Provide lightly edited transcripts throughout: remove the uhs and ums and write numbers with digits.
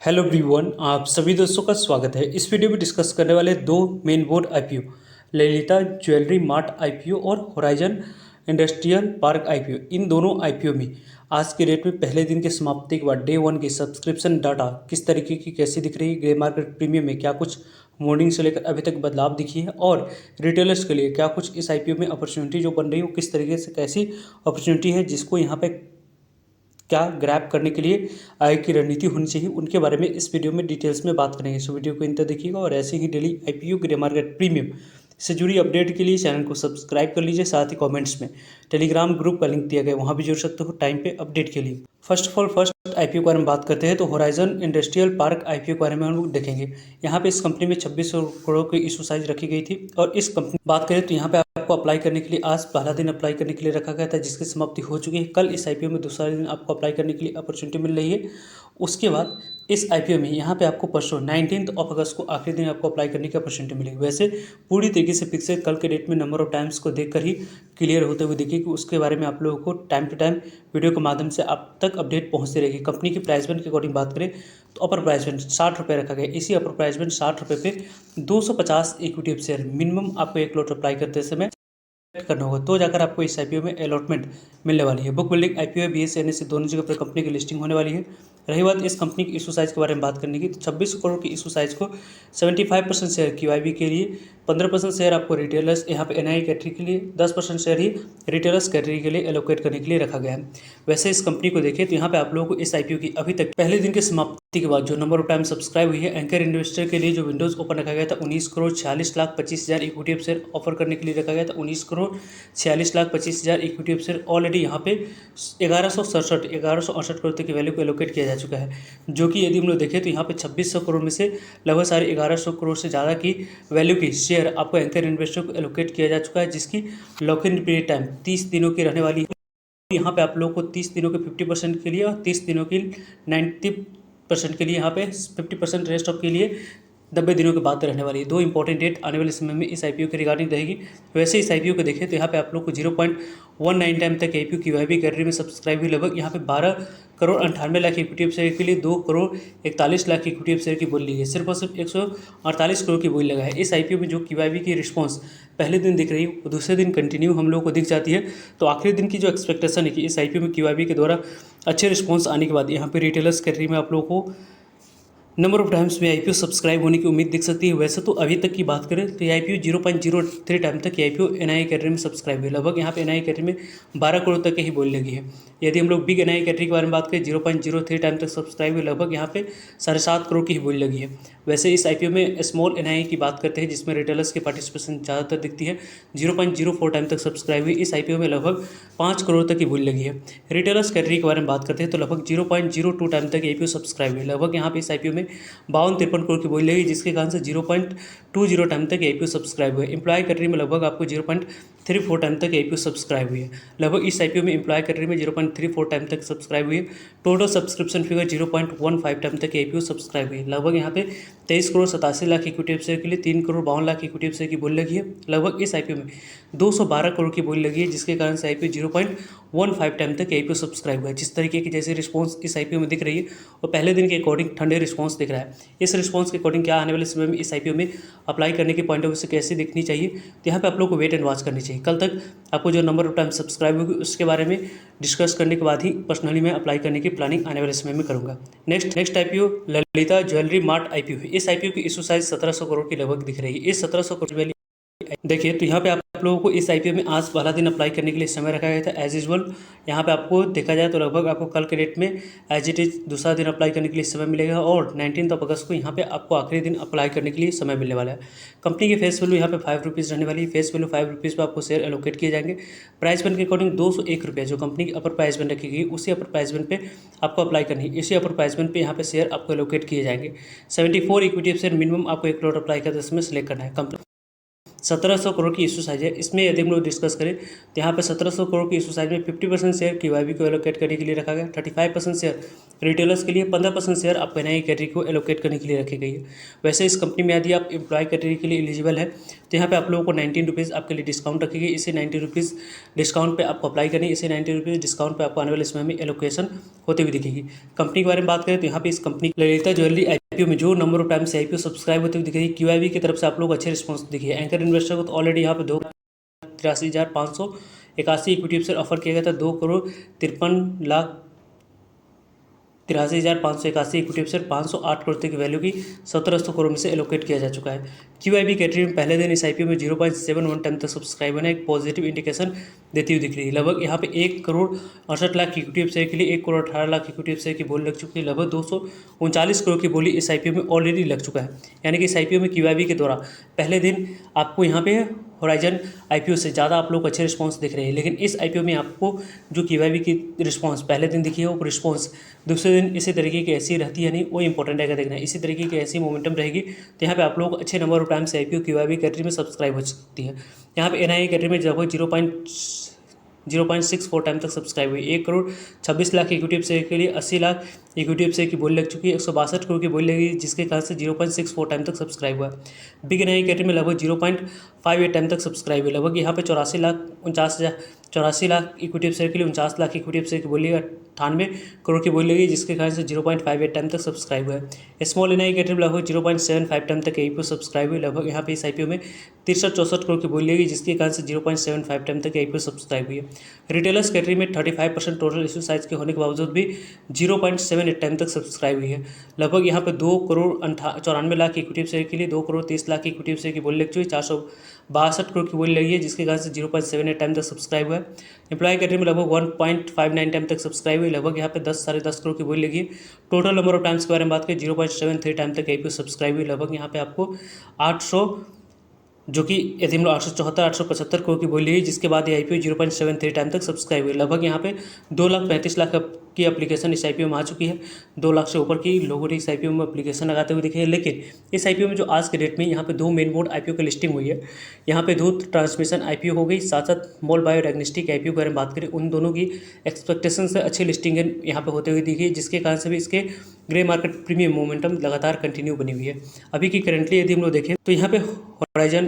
Hello everyone, आप सभी दोस्तों का स्वागत है। इस वीडियो में डिस्कस करने वाले दो main board IPO, Lalita jewellery mart IPO और होराइजन इंडस्ट्रियल पार्क आईपीओ। इन दोनों आईपीओ में आज के डेट में पहले दिन की समाप्ति के बाद डे वन की सब्सक्रिप्शन डाटा किस तरीके की कैसी दिख रही है, ग्रे मार्केट प्रीमियम में क्या कुछ मॉर्निंग से लेकर अभी तक बदलाव दिखी है और रिटेलर्स के लिए क्या कुछ इस आईपीओ में अपॉर्चुनिटी जो बन रही है वो किस तरीके से कैसी अपॉर्चुनिटी है जिसको यहाँ पे क्या ग्रैब करने के लिए आगे की रणनीति होनी चाहिए, उनके बारे में इस वीडियो में डिटेल्स में बात करेंगे। सो वीडियो को इंतजार देखिएगा और ऐसे ही daily IPO grey market premium से जुड़ी अपडेट के लिए चैनल को सब्सक्राइब कर लीजिए। साथ ही कमेंट्स में टेलीग्राम ग्रुप का लिंक दिया गया है, वहाँ भी जुड़ सकते हो टाइम पे अपडेट के लिए। First of all first IPO के बारे में बात करते हैं तो होराइजन इंडस्ट्रियल पार्क आईपीओ के बारे में हम लोग देखेंगे। यहाँ पे इस कंपनी में 2600 करोड़ की इशू साइज रखी गई थी और इस कंपनी बात करें तो यहाँ पे आपको अप्लाई करने के लिए आज पहला दिन अप्लाई करने के लिए रखा गया था, जिसकी समाप्ति हो चुकी है। कल इस आईपीओ में दूसरा दिन आपको अप्लाई करने के लिए अपॉर्चुनिटी मिल रही है। उसके बाद इस आईपीओ में यहाँ पे आपको परसों 19 अगस्त को आखिरी दिन आपको अप्लाई करने की अपॉर्चुनिटी मिलेगी। वैसे पूरी तरीके से फिक्स है, कल के डेट में नंबर ऑफ टाइम्स को देखकर ही क्लियर होते हुए देखिए कि उसके बारे में आप लोगों को टाइम टू टाइम वीडियो के माध्यम से आप तक अपडेट पहुँचती रहेगी। कंपनी की प्राइस बैंड के अकॉर्डिंग बात करें तो अपर प्राइस बैंड 60 रुपये रखा गया। इसी अपर प्राइस बैंड 60 रुपये पे 250 इक्विटी शेयर मिनिमम आपको एक लॉट अप्लाई करते समय करना होगा, तो जाकर आपको इस आईपीओ में अलॉटमेंट मिलने वाली है। बुक बिल्डिंग आईपीओ बीएसएनएस दोनों जगह पर कंपनी की लिस्टिंग होने वाली है। रही बात इस कंपनी की इशू साइज के बारे में बात करने की तो 26 करोड़ की इशू साइज को 75% शेयर क्यूआईबी के लिए, 15% शेयर आपको रिटेलर्स यहाँ पे एनआई कैटेगरी के लिए, 10% शेयर ही रिटेलर्स कैटेगरी के लिए एलोकेट करने के लिए रखा गया है। वैसे इस कंपनी को देखें तो यहाँ पे आप लोगों को इस आईपीओ की अभी तक पहले दिन की समाप्ति के बाद जो नंबर ऑफ टाइम सब्सक्राइब हुई है, एंकर इन्वेस्टर के लिए जो विंडोज ओपन रखा गया था 19 करोड़ 46,25,000 इक्विटी शेयर ऑफर करने के लिए रखा गया था। 19 करोड़ 46,25,000 इक्विटी शेयर ऑलरेडी यहाँ पे 1168 करोड़ तक की वैल्यू को एलोकेट किया जा चुका है, जो कि यदि हम लोग देखें तो यहाँ पे 2600 करोड़ में से लगभग साढ़े 1100 करोड़ से ज़्यादा की वैल्यू की शेयर आपको एंकर इन्वेस्टर को एलोकेट किया जा चुका है, जिसकी लॉक इन पीरियड टाइम 30 दिनों की रहने वाली है। यहाँ पे आप लोगों को 30 दिनों के 50% के लिए और 30 दिनों की 90% के लिए, यहाँ पे 50% रेस्ट ऑफ के लिए 90 दिनों के बाद रहने वाली है। दो इंपॉर्टेंट डेट आने वाले समय में इस आईपीओ के रिगार्डिंग रहेगी। वैसे इस आईपीओ को देखें तो यहाँ पे आप लोग को 0.19 टाइम तक आईपीओ क्यूआईबी कैटेगरी में सब्सक्राइब हुई। लगभग यहाँ पे 12 करोड़ 98 लाख इक्विटी शेयर के लिए 2 करोड़ 41 लाख इक्विटी शेयर की बोल ली है। सिर्फ और सिर्फ 148 करोड़ की बोल लगा है। इस आईपीओ में जो क्यूआईबी की रिस्पॉन्स पहले दिन दिख रही है वो दूसरे दिन कंटिन्यू हम लोगों को दिख जाती है। तो आखिरी दिन की जो एक्सपेक्टेशन है कि इस आईपीओ में क्यूआईबी के द्वारा अच्छे रिस्पॉन्स आने के बाद यहाँ पे रिटेलर्स कैटेगरी में आप लोगों को नंबर ऑफ टाइम्स में आईपीओ सब्सक्राइब होने की उम्मीद दिख सकती है। वैसे तो अभी तक की बात करें तो ये आईपीओ 0.03 टाइम तक आईपीओ एनआई कैटेगरी में सब्सक्राइब हुई। लगभग यहाँ पे एनआई कैटेगरी में 12 करोड़ तक ही बोल लगी है। यदि हम लोग बिग एनआई कैटेगरी के बारे में बात करें 0.03 टाइम तक सब्सक्राइब हुई, लगभग यहाँ पे 7.5 करोड़ की ही बोल लगी है। वैसे इस आईपीओ में स्मॉल एनआई की बात करते हैं जिसमें रिटेलर्स की पार्टिसिपेशन ज़्यादातर दिखती है, 0.04 टाइम तक सब्सक्राइब हुई। इस आईपीओ में लगभग 5 करोड़ तक की बोल लगी है। रिटेलर्स कैटेगरी के बारे में बात करते हैं तो लगभग 0.02 टाइम तक आईपीओ सब्सक्राइब हुई। लगभग यहाँ पे इस आईपीओ में 52-53 करोड़ की बोल लगी, जिसके कारण से 0.20 टाइम तक आईपीओ सब्सक्राइब हुए। एम्प्लॉय कैटेगरी में लगभग आपको 0.34 टाइम तक आईपीओ सब्सक्राइब हुई है। लगभग इस आईपीओ में एम्प्लॉय कैटेगरी में 0.34 टाइम तक सब्सक्राइब हुई है। टोटल सब्सक्रिप्शन फिगर 0.15 टाइम तक आईपीओ सब्सक्राइब हुई है। लगभग यहाँ पे 23 करोड़ 87 लाख इक्विटी शेयर के लिए 3 करोड़ 52 लाख इक्विटी शेयर की बोल लगी है। लगभग इस आईपीओ में 212 करोड़ की बोल लगी है, जिसके कारण से आईपीओ 0.15 टाइम तक आईपीओ सब्सक्राइब हुआ है। जिस तरीके की जैसे रिस्पॉन्स इस आईपीओ में दिख रही है और पहले दिन के अकॉर्डिंग ठंडे रिस्पॉन्स दिख रहा है। इस रिस्पॉन्स के अकॉर्डिंग क्या आने वाले समय में इस आईपीओ में अप्लाई करने के पॉइंट ऑफ व्यू से कैसे दिखनी चाहिए, तो यहाँ पे आप लोग को वेट एंड वॉच करनी चाहिए। कल तक आपको जो नंबर ऑफ टाइम सब्सक्राइब होगी उसके बारे में डिस्कस करने के बाद ही पर्सनली मैं अप्लाई करने की प्लानिंग आने वाले समय में करूँगा। Next IPO Lalita jewellery mart IPO है। इस आईपीओ की इशू साइज 1700 करोड़ की लगभग दिख रही है। इस 1700 करोड़ देखिए तो यहाँ पे आप लोगों को इस आईपीओ में आज पहला दिन अप्लाई करने के लिए समय रखा गया था। एज यूजुअल यहाँ पे आपको देखा जाए तो लगभग आपको कल के डेट में एज इट इज दूसरा दिन अप्लाई करने के लिए समय मिलेगा और 19 अगस्त को यहाँ पे आपको आखिरी दिन अप्लाई करने के लिए समय मिलने वाला है। कंपनी की फेस वैल्यू यहाँ पे 5 रुपीज़ रहने वाली है। फेस वैल्यू 5 रुपीज़ पर आपको शेयर एलोकेट किए जाएंगे। प्राइस बैंड के अकॉर्डिंग 201 रुपये जो कंपनी की अपर प्राइस बैंड रखी गई उसी अपर प्राइस बैंड पे आपको अप्लाई करनी है। इसी अपर प्राइस बैंड पे यहाँ पे शेयर आपको एलोकेट किए जाएंगे। 74 इक्विटी शेयर मिनिमम आपको एक लॉट अप्लाई करते समय सेलेक्ट करना है। 1700 करोड़ की इशू साइज है। इसमें यदि हम लोग डिस्कस करें तो यहाँ पे 1700 करोड़ की इशू साइज में 50% शेयर QIB को एलोकेट करने के लिए रखा गया, 35% शेयर रिटेलर्स के लिए, 15% शेयर आप NI कैटेगरी को एलोकेट करने के लिए रखी गई है। वैसे इस कंपनी में यदि आप एम्प्लॉय कैटेगरी के लिए एलिजिबल है तो यहाँ पे आप लोगों को 19 रुपीज़ आपके लिए डिस्काउंट रखी गई। इसे 90 रुपीज़ डिस्काउंट पे आपको अप्लाई करनी, इसे 90 रुपीज़ डिस्काउंट पे आपको आने वाले समय में एलोकेशन होते हुए दिखेगी। कंपनी के बारे में बात करें तो यहाँ पे इस कंपनी ललिता ज्वेलरी IPO में जो नंबर ऑफ टाइम से IPO सब्सक्राइब होते हुए दिख रही है, QIB की तरफ से आप लोग अच्छे रिस्पॉन्स दिखिए। एंकर इन्वेस्टर को तो ऑलरेडी यहाँ पे 2,83,581 इक्विटी शेयर ऑफर किया गया था। 2,53,83,581 इक्विटी शेयर 508 करोड़ की वैल्यू की 1700 करोड़ में से एलोकेट किया जा चुका है। QIB कैटेगरी में पहले दिन इस IPO में 0.71 टाइम तक सब्सक्राइब होना एक पॉजिटिव इंडिकेशन देती हुई दिख रही है। लगभग यहाँ पे 1,68,00,000 इक्विटी शेयर के लिए 1,18,00,000 इक्विटी शेयर की बोली लग चुकी है। लगभग 239 करोड़ की बोली इस IPO में ऑलरेडी लग चुका है। यानी कि इस IPO में QIB के द्वारा पहले दिन आपको यहाँ पे होराइजन IPO से ज़्यादा आप लोग अच्छे रिस्पांस दिख रहे हैं, लेकिन इस IPO में आपको जो QIB की रिस्पांस पहले दिन दिखी है वो रिस्पांस दूसरे दिन इसी तरीके की ऐसी रहती है नहीं, वो इंपॉर्टेंट है देखना। इसी तरीके की ऐसी मोमेंटम रहेगी तो यहाँ पे आप लोग अच्छे नंबर ऑफ टाइम से IPO QIB कैटेगरी में सब्सक्राइब हो सकती है। यहाँ पे NI कैटेगरी में लगभग 0.64 टाइम तक सब्सक्राइब हुई। 1,26,00,000 इक्विटी शेयर के लिए 80 लाख इक्विटी शेयर की बोली लग चुकी है। 162 करोड़ की बोली लगी, जिसके कारण से 0.64 टाइम तक सब्सक्राइब हुआ। बिग NI कैटेगरी में लगभग 0.58 टाइम तक सब्सक्राइब हुई। लगभग यहाँ पे 84 लाख इक्विटी शेयर के लिए 49 लाख इक्विटी शेयर की बोली 98 करोड़ की बोली लगी, जिसके कारण से 0.58 टाइम तक सब्सक्राइब हुआ है। स्मॉल NI कैटेगरी में लगभग 0.75 टाइम तक IPO सब्सक्राइब हुई। लगभग यहाँ पे इस IPO में 63-64 करोड़ की बोली लगी, जिसके कारण से 0.75 टाइम तक IPO सब्सक्राइब हुई है। रिटेलर्स कैटेगरी में 35% टोटल इशू साइज के होने के बावजूद भी 0.78 टाइम तक सब्सक्राइब हुई है। लगभग यहाँ पे 2,94,00,000 इक्विटी शेयर के लिए 2,30,00,000 इक्विटी शेयर की बोली लग चुकी है। 462 करोड़ की बोली लगी है, जिसके कारण से 0.78 टाइम तक सब्सक्राइब हुआ है। एम्प्लॉय कैटेगरी में लगभग 1.59 टाइम तक सब्सक्राइब हुई। लगभग यहाँ पे 10-10.5 करोड़ की बोली लगी है। टोटल नंबर ऑफ टाइम्स के बारे में बात करें 0.73 टाइम तक IPO सब्सक्राइब हुई। लगभग यहाँ पे आपको 800 जो कि यदि हम लोग 874-875 करोड़ की बोली है, जिसके बाद ये IPO 0.73 टाइम तक सब्सक्राइब हुई। लगभग यहाँ पे 2,35,00,000 की एप्लीकेशन इस IPO में आ चुकी है। 2 लाख से ऊपर की लोगों ने इस IPO में एप्लीकेशन लगाते हुए दिखे हैं। लेकिन इस IPO में जो आज के डेट में यहाँ पे 2 मेन बोर्ड IPO की लिस्टिंग हुई है। यहाँ पे दूध ट्रांसमिशन IPO हो गई, साथ साथ मोल बायो डायग्नोस्टिक IPO के बारे में बात करें, उन दोनों की एक्सपेक्टेशन से अच्छी लिस्टिंग यहाँ पे होते हुए दिखी, जिसके कारण से भी इसके ग्रे मार्केट प्रीमियम मोमेंटम लगातार कंटिन्यू बनी हुई है। अभी की करंटली यदि हम लोग देखें तो यहाँ पे होराइजन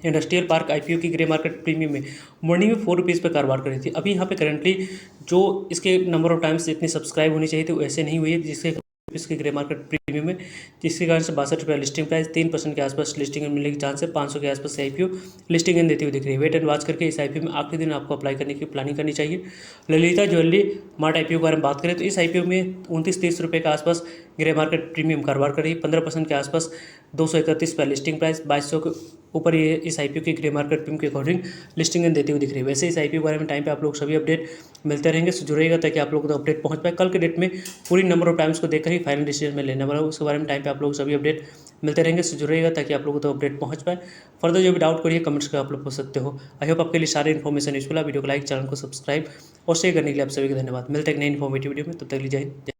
इंडस्ट्रियल पार्क IPO की ग्रे मार्केट प्रीमियम में मॉर्निंग में 4 रुपीज़ पर कारोबार कर रही थी। अभी यहाँ पे करंटली जो इसके नंबर ऑफ टाइम्स इतनी सब्सक्राइब होनी चाहिए थी वैसे नहीं हुई है, जिसके इसके ग्रे मार्केट प्रीमियम में, जिसके कारण से 62 रुपये लिस्टिंग प्राइस, 3% के आसपास लिस्टिंग मिलने की चांस है। 500 के आसपास से IPO लिस्टिंग देती हुई दिख रही है। वेट एंड वॉच करके इस IPO में आखिरी दिन आपको अप्लाई करने की प्लानिंग करनी चाहिए। ललिता ज्वेलरी मार्ट IPO के बारे में बात करें तो इस IPO में 29-30 रुपये के आसपास ग्रे मार्केट प्रीमियम कारोबार कर रही है। 15% के आसपास 231 रुपये लिस्टिंग प्राइस, 2200 के ऊपर ये इस IPO की ग्रे मार्केट प्रीमियम के अकॉर्डिंग लिस्टिंग देती हुई दिख रही है। वैसे इस IPO के बारे में टाइम पे आप लोग सभी अपडेट मिलते रहेंगे, सो जुड़ेगा ताकि आप लोगों को तो अपडेट पहुंच पाए। कल के डेट में पूरी नंबर ऑफ टाइम्स को देखकर ही फाइनल डिसीजन में लेने वाला हूं, उसके बारे में टाइम पे आप लोग सभी अपडेट मिलते रहेंगे, सो जुड़ेगा ताकि आप लोगों को तो अपडेट पहुंच पाए। फर्दर जो भी डाउट करिए कमेंट्स कर आप लोग पूछ सकते हो। आई होप आपके लिए सारे इन्फॉर्मेशन यूजफुल है। वीडियो को लाइक, चैनल को सब्सक्राइब और शेयर करने के लिए आप सभी को धन्यवाद। मिलते हैं एक नई इन्फॉर्मेटिव वीडियो में, तब तक लीजिए।